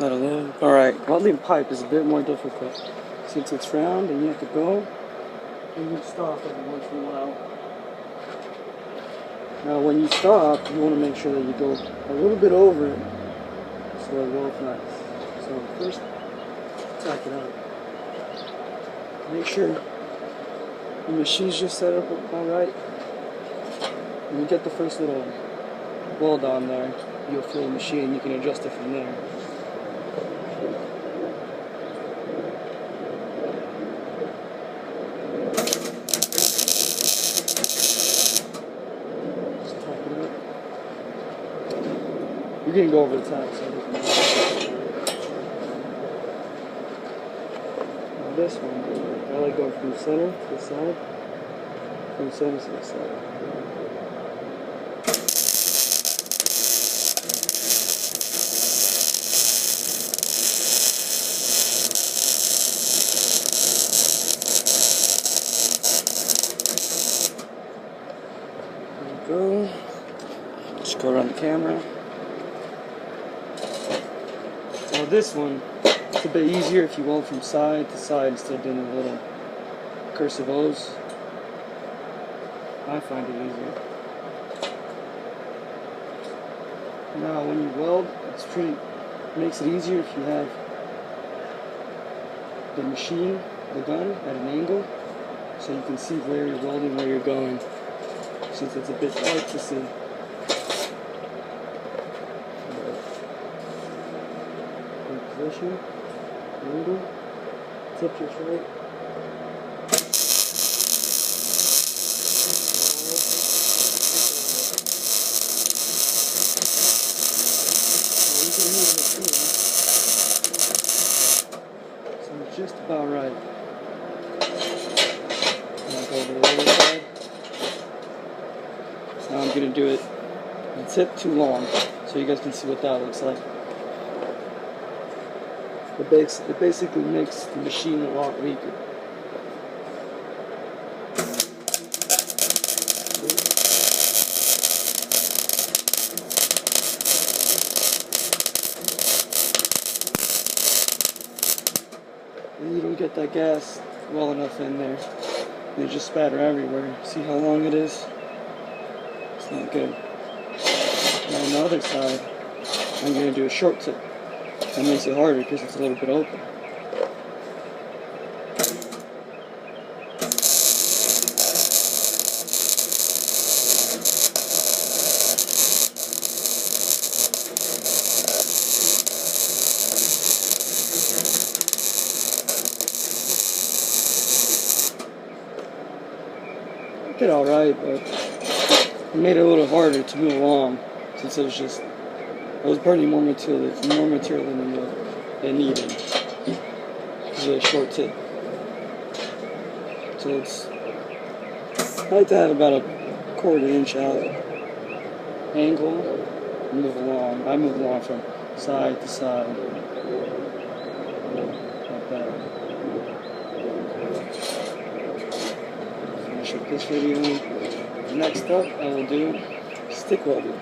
I don't know. Alright, welding pipe is a bit more difficult. Since it's round and you have to go, and you stop every once in a while. Now when you stop, you want to make sure that you go a little bit over it so it welds nice. So first, tack it out. Make sure the machine's just set up alright. When you get the first little weld on there, you'll feel the machine, you can adjust it from there. You're going to go over the top, so it doesn't matter. Now this one, I like going from the center to the side, from the center to the side. There we go. Just go around the camera. Now this one, it's a bit easier if you weld from side to side instead of doing a little cursive O's. I find it easier. Now when you weld, it makes it easier if you have the machine, the gun, at an angle, so you can see where you're welding, where you're going, since it's a bit hard to see. Position, angle, tip just right. So it's just about right. Now go to the other side. So now I'm going to do it a tip too long, so you guys can see what that looks like. It basically makes the machine a lot weaker. And you don't get that gas well enough in there. They just spatter everywhere. See how long it is? It's not good. Now on the other side, I'm going to do a short tip. That makes it harder because it's a little bit open. It did alright, but it made it a little harder to move along since it was burning more material than it needed. It's a short tip. So I like to have about a 1/4 inch out angle and move along. I move along from side to side. Like that. Finish up this video. Next up I will do stick welding.